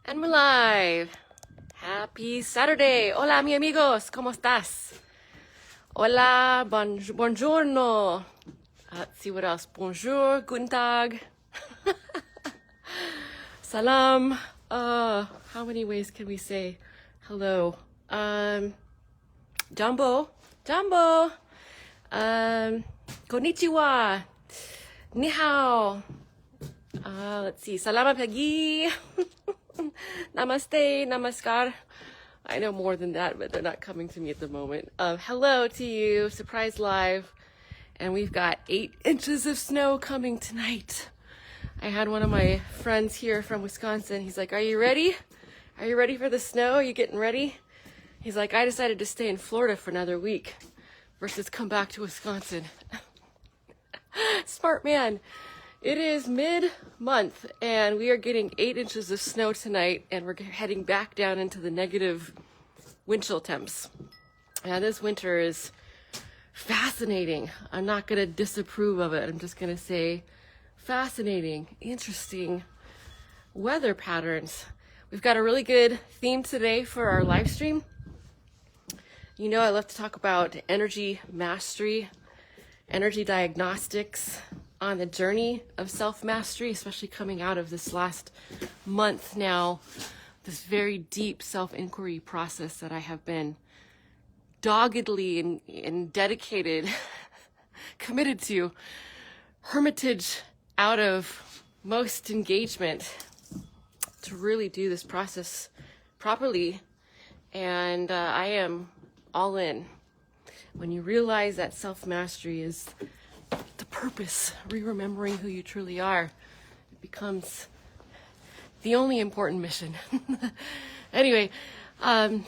And we're live. Happy Saturday. Hola, mi amigos. ¿Cómo estás? Hola, buongiorno. Let's see what else. Bonjour, guten Tag. Salam. How many ways can we say hello? Jumbo. Konnichiwa. Ni hao. Let's see. Salama pagi. Namaste, namaskar. I know more than that, but they're not coming to me at the moment. Hello to you, surprise live. And we've got 8 inches of snow coming tonight. I had one of my friends here from Wisconsin. He's like, are you ready? Are you ready for the snow? Are you getting ready? He's like, I decided to stay in Florida for another week versus come back to Wisconsin. Smart man. It is mid-month, and we are getting 8 inches of snow tonight, and we're heading back down into the negative wind chill temps. Now, this winter is fascinating. I'm not going to disapprove of it. I'm just going to say fascinating, interesting weather patterns. We've got a really good theme today for our live stream. You know, I love to talk about energy mastery, energy diagnostics, on the journey of self-mastery, especially coming out of this last month now, this very deep self-inquiry process that I have been doggedly and dedicated, committed to, hermitage out of most engagement to really do this process properly. And I am all in. When you realize that self-mastery is the purpose, re-remembering who you truly are, it becomes the only important mission. Anyway,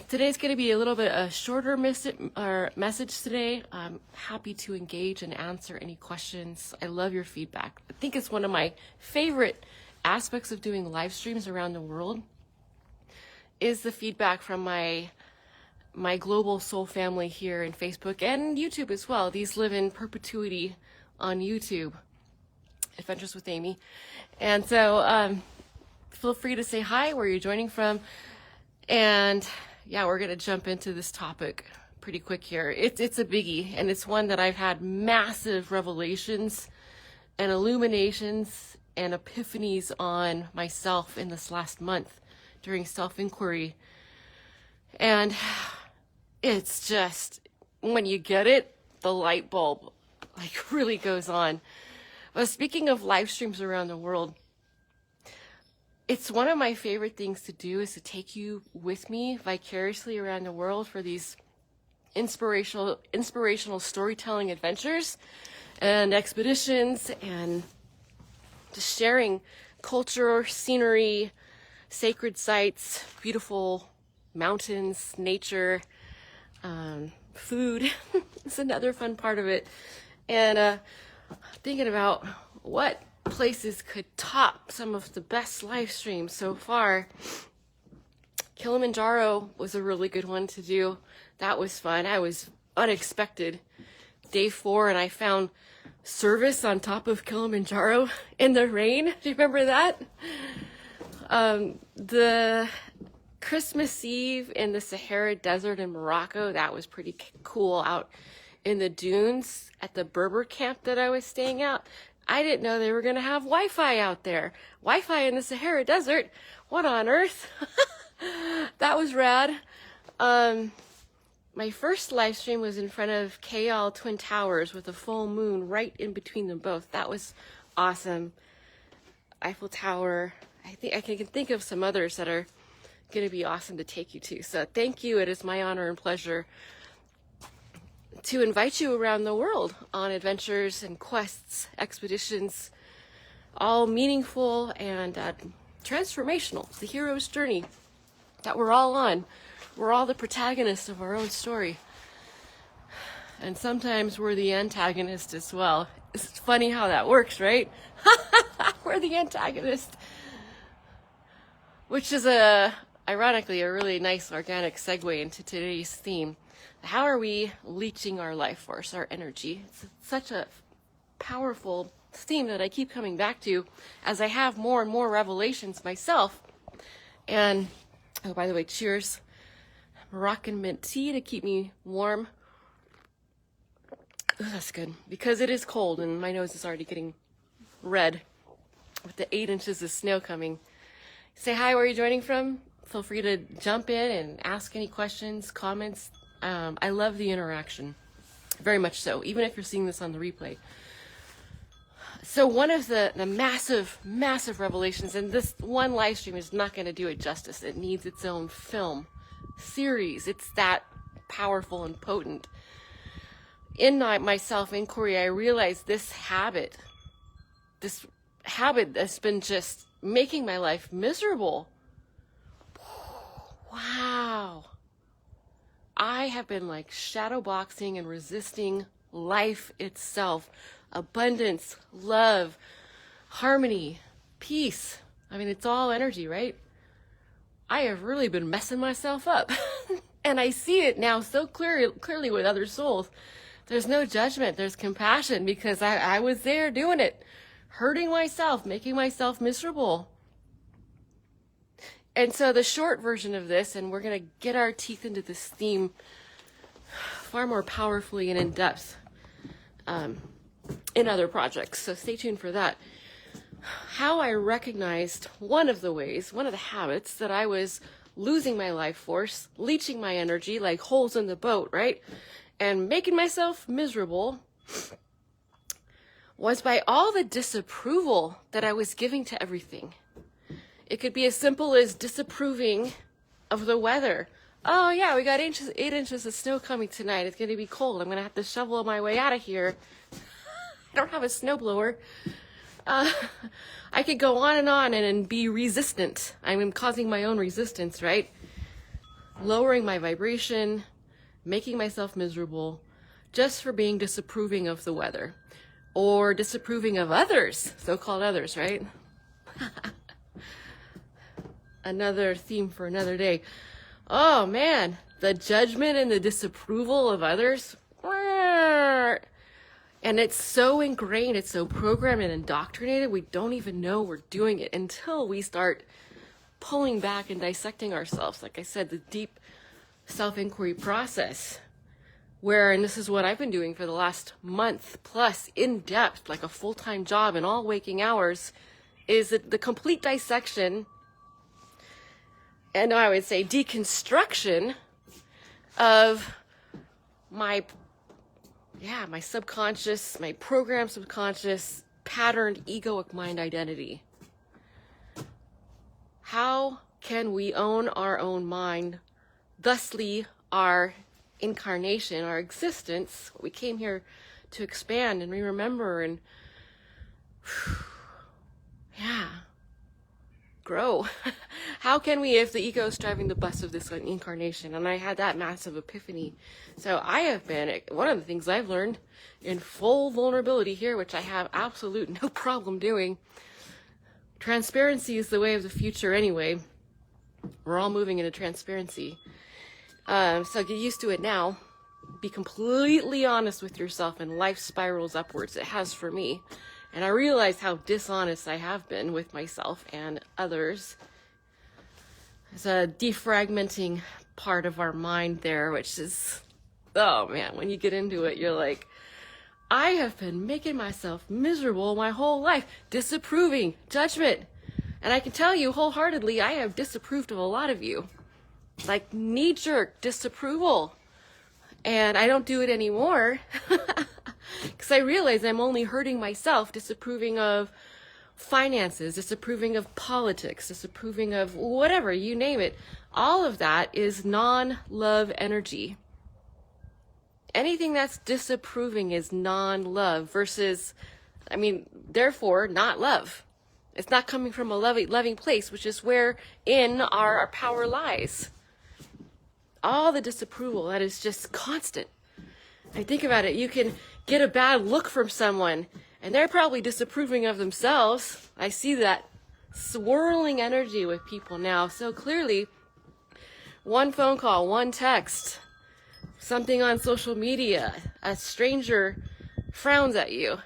today's going to be a little bit a shorter message today. I'm happy to engage and answer any questions. I love your feedback. I think it's one of my favorite aspects of doing live streams around the world is the feedback from my global soul family here in Facebook and YouTube as well. These live in perpetuity on YouTube, Adventures with Amie. And so feel free to say hi, where you're joining from. And yeah, we're going to jump into this topic pretty quick here. It's a biggie, and it's one that I've had massive revelations and illuminations and epiphanies on myself in this last month during self-inquiry. And it's just, when you get it, the light bulb like really goes on. But speaking of live streams around the world, it's one of my favorite things to do is to take you with me vicariously around the world for these inspirational storytelling adventures and expeditions, and just sharing culture, scenery, sacred sites, beautiful mountains, nature, food. It's another fun part of it. And thinking about what places could top some of the best live streams so far. Kilimanjaro was a really good one to do. That was fun. I was unexpected. Day 4, and I found service on top of Kilimanjaro in the rain. Do you remember that? The Christmas Eve in the Sahara Desert in Morocco, that was pretty cool, out in the dunes at the Berber camp that I was staying at. I didn't know they were going to have Wi-Fi out there. Wi-Fi in the Sahara Desert? What on earth? That was rad. My first live stream was in front of KL Twin Towers with a full moon right in between them both. That was awesome. Eiffel Tower. I think I can think of some others that are going to be awesome to take you to. So thank you. It is my honor and pleasure to invite you around the world on adventures and quests, expeditions, all meaningful and transformational. The hero's journey that we're all on. We're all the protagonists of our own story. And sometimes we're the antagonist as well. It's funny how that works, right? We're the antagonist. Which is ironically a really nice organic segue into today's theme. How are we leeching our life force, our energy? It's such a powerful theme that I keep coming back to as I have more and more revelations myself And, oh, by the way, cheers. Moroccan mint tea to keep me warm. Oh, that's good, because it is cold and my nose is already getting red with the 8 inches of snow coming. Say hi, where are you joining from? Feel free to jump in and ask any questions, comments. I love the interaction, very much so, even if you're seeing this on the replay. So one of the massive, massive revelations, and this one live stream is not going to do it justice. It needs its own film series. It's that powerful and potent. In my self-inquiry, I realized this habit that's been just making my life miserable. Wow. I have been like shadow boxing and resisting life itself. Abundance, love, harmony, peace. I mean, it's all energy, right? I have really been messing myself up. And I see it now so clearly with other souls. There's no judgment. There's compassion, because I was there doing it, hurting myself, making myself miserable. And so the short version of this, and we're going to get our teeth into this theme far more powerfully and in depth in other projects. So stay tuned for that. How I recognized one of the habits that I was losing my life force, leeching my energy like holes in the boat, right? And making myself miserable was by all the disapproval that I was giving to everything. It could be as simple as disapproving of the weather. Oh yeah, we got 8 inches of snow coming tonight. It's going to be cold. I'm going to have to shovel my way out of here. I don't have a snowblower. I could go on and be resistant. I'm causing my own resistance, right? Lowering my vibration, making myself miserable just for being disapproving of the weather or disapproving of others, so-called others, right? Another theme for another day. Oh man, the judgment and the disapproval of others. And it's so ingrained, it's so programmed and indoctrinated, we don't even know we're doing it until we start pulling back and dissecting ourselves. Like I said, the deep self-inquiry process, where, and this is what I've been doing for the last month plus, in depth, like a full-time job in all waking hours, is the complete dissection, and I would say deconstruction of my subconscious, my programmed subconscious, patterned egoic mind identity. How can we own our own mind, thusly our incarnation, our existence, what we came here to expand and remember and grow? How can we, if the ego is driving the bus of this incarnation? And I had that massive epiphany. So I have been, one of the things I've learned in full vulnerability here, which I have absolute no problem doing. Transparency is the way of the future anyway. We're all moving into transparency. So get used to it now. Be completely honest with yourself, and life spirals upwards. It has for me. And I realize how dishonest I have been with myself and others. There's a defragmenting part of our mind there, which is, oh man, when you get into it, you're like, I have been making myself miserable my whole life, disapproving, judgment. And I can tell you wholeheartedly, I have disapproved of a lot of you. Like knee-jerk disapproval. And I don't do it anymore. Because I realize I'm only hurting myself, disapproving of finances, disapproving of politics, disapproving of whatever, you name it. All of that is non-love energy. Anything that's disapproving is non-love versus, therefore, not love. It's not coming from a loving place, which is where in our power lies. All the disapproval, that is just constant. I think about it, you can get a bad look from someone, and they're probably disapproving of themselves. I see that swirling energy with people now so clearly. One phone call, one text, something on social media, a stranger frowns at you.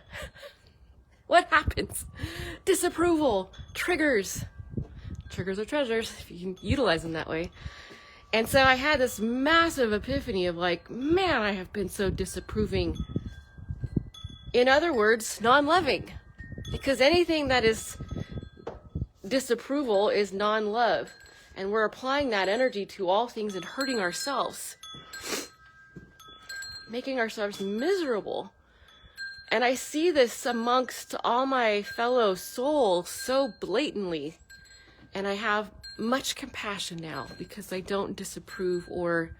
What happens? Disapproval triggers triggers are treasures if you can utilize them that way. And so I had this massive epiphany of like, man, I have been so disapproving. In other words, non-loving. Because anything that is disapproval is non-love. And we're applying that energy to all things and hurting ourselves. Making ourselves miserable. And I see this amongst all my fellow souls so blatantly. And I have much compassion now because I don't disapprove or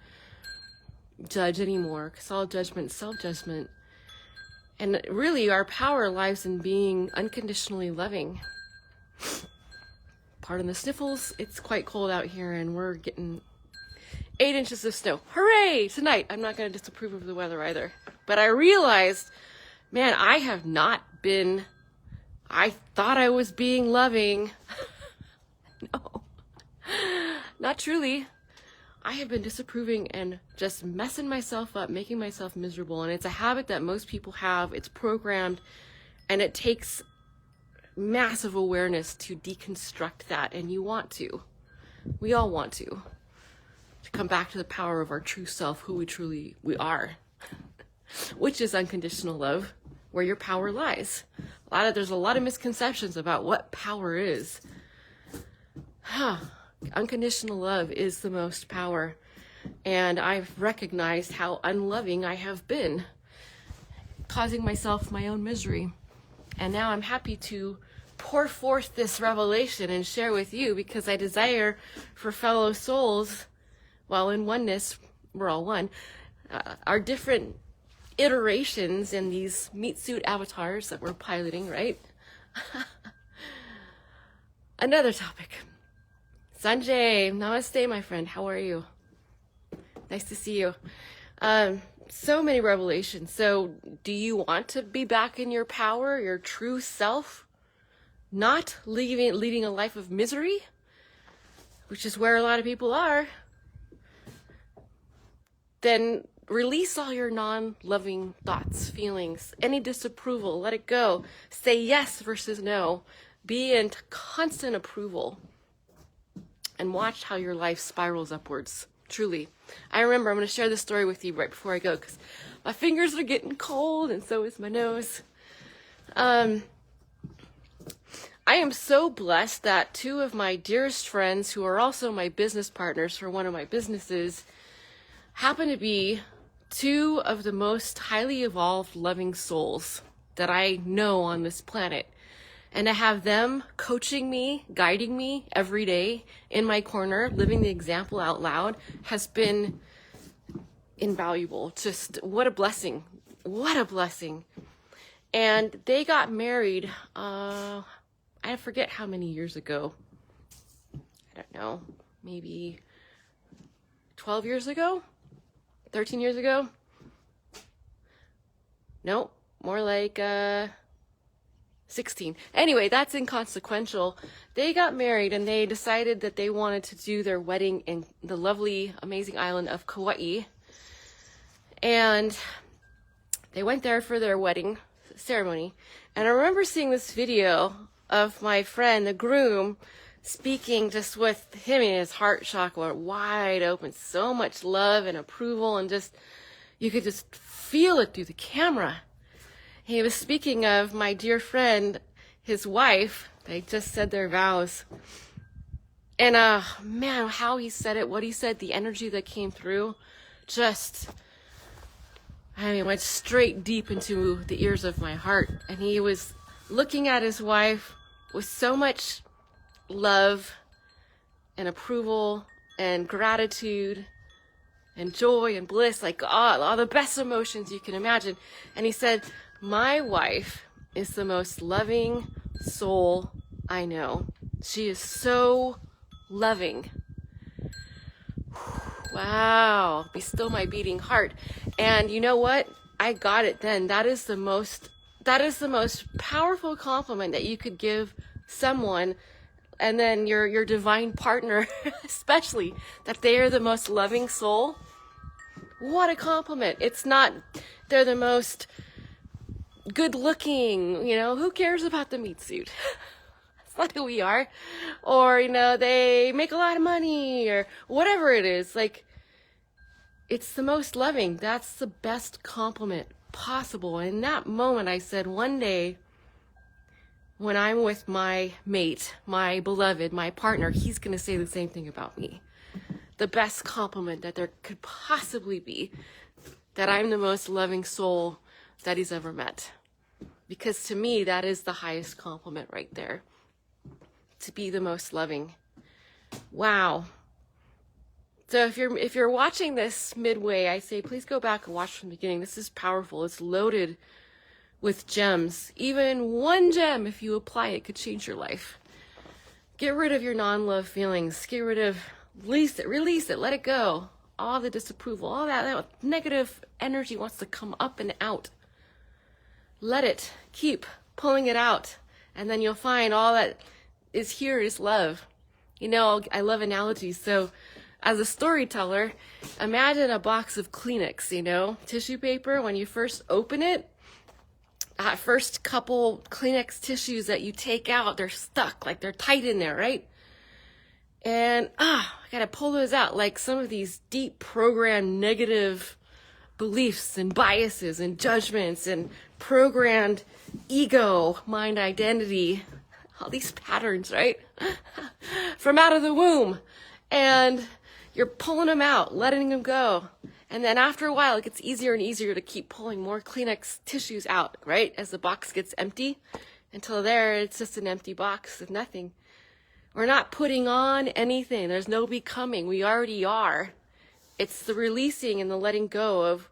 judge anymore. Because all judgment is self-judgment. And really, our power lies in being unconditionally loving. Pardon the sniffles. It's quite cold out here and we're getting 8 inches of snow. Hooray! Tonight. I'm not going to disapprove of the weather either. But I realized, man, I have not been... I thought I was being loving. No. Not truly. I have been disapproving and just messing myself up, making myself miserable. And it's a habit that most people have. It's programmed. And it takes massive awareness to deconstruct that. And you want to. We all want to come back to the power of our true self, who we are. Which is unconditional love, where your power lies. There's a lot of misconceptions about what power is. Unconditional love is the most power. And I've recognized how unloving I have been, causing myself my own misery. And now I'm happy to pour forth this revelation and share with you because I desire for fellow souls, while in oneness, we're all one, our different iterations in these meat suit avatars that we're piloting, right? Another topic. Sanjay, namaste, my friend. How are you? Nice to see you. So many revelations. So do you want to be back in your power, your true self? Not leading a life of misery, which is where a lot of people are. Then release all your non-loving thoughts, feelings, any disapproval, let it go. Say yes versus no. Be in constant approval. And watch how your life spirals upwards. Truly. I remember, I'm going to share this story with you right before I go because my fingers are getting cold and so is my nose. I am so blessed that 2 of my dearest friends, who are also my business partners for one of my businesses, happen to be 2 of the most highly evolved loving souls that I know on this planet. And to have them coaching me, guiding me every day in my corner, living the example out loud, has been invaluable. Just what a blessing. What a blessing. And they got married, I forget how many years ago. I don't know, maybe 12 years ago? 13 years ago? No, more like 16. Anyway, that's inconsequential. They got married and they decided that they wanted to do their wedding in the lovely, amazing island of Kauai. And they went there for their wedding ceremony. And I remember seeing this video of my friend, the groom, speaking just with him and his heart chakra wide open. So much love and approval and just, you could just feel it through the camera. He was speaking of my dear friend, his wife. They just said their vows. And man, how he said it, what he said, the energy that came through, just, went straight deep into the ears of my heart. And he was looking at his wife with so much love and approval and gratitude and joy and bliss, like all the best emotions you can imagine. And he said, my wife is the most loving soul I know. She is so loving. Wow. Be still my beating heart. And you know what? I got it then. That is the most powerful compliment that you could give someone, and then your divine partner, especially, that they are the most loving soul. What a compliment. It's not, they're the most good looking, who cares about the meat suit? That's not who we are. Or, you know, they make a lot of money or whatever it is. Like, it's the most loving. That's the best compliment possible. And in that moment, I said, one day, when I'm with my mate, my beloved, my partner, he's going to say the same thing about me. The best compliment that there could possibly be, that I'm the most loving soul that he's ever met. Because to me, that is the highest compliment right there. To be the most loving. Wow. So if you're watching this midway, I say please go back and watch from the beginning. This is powerful. It's loaded with gems. Even one gem, if you apply it, could change your life. Get rid of your non-love feelings. Get rid of, release it, let it go. All the disapproval, all that negative energy wants to come up and out. Let it. Keep pulling it out. And then you'll find all that is here is love. You know, I love analogies. So as a storyteller, imagine a box of Kleenex, you know, tissue paper. When you first open it, that first couple Kleenex tissues that you take out, they're stuck, like they're tight in there, right? And I gotta pull those out, like some of these deep programmed negative beliefs and biases and judgments and programmed ego, mind identity, all these patterns, right? From out of the womb. And you're pulling them out, letting them go. And then after a while, it gets easier and easier to keep pulling more Kleenex tissues out, right? As the box gets empty, until there, it's just an empty box of nothing. We're not putting on anything. There's no becoming. We already are. It's the releasing and the letting go of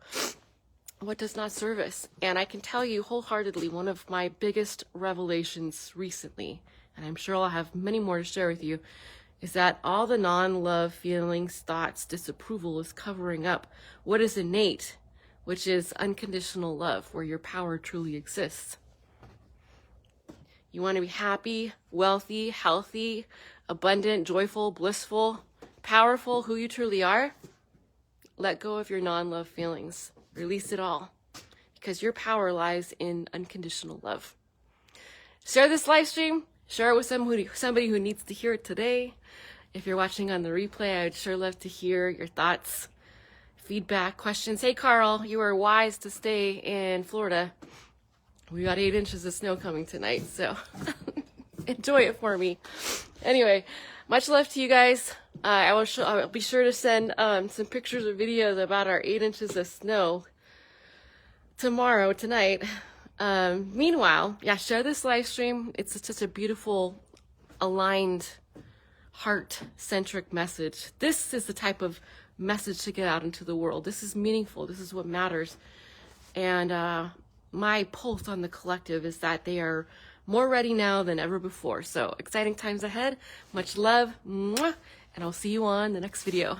what does not serve us. And I can tell you wholeheartedly, one of my biggest revelations recently, and I'm sure I'll have many more to share with you, is that all the non-love feelings, thoughts, disapproval is covering up what is innate, which is unconditional love, where your power truly exists. You want to be happy, wealthy, healthy, abundant, joyful, blissful, powerful, who you truly are? Let go of your non-love feelings. Release it all. Because your power lies in unconditional love. Share this live stream. Share it with somebody who needs to hear it today. If you're watching on the replay, I would sure love to hear your thoughts, feedback, questions. Hey, Carl, you were wise to stay in Florida. We got 8 inches of snow coming tonight, so enjoy it for me. Anyway, much love to you guys. I will be sure to send some pictures or videos about our 8 inches of snow tonight. Meanwhile, yeah, share this live stream. It's such a beautiful, aligned, heart-centric message. This is the type of message to get out into the world. This is meaningful. This is what matters. And my pulse on the collective is that they are more ready now than ever before. So exciting times ahead. Much love. Mwah, and I'll see you on the next video.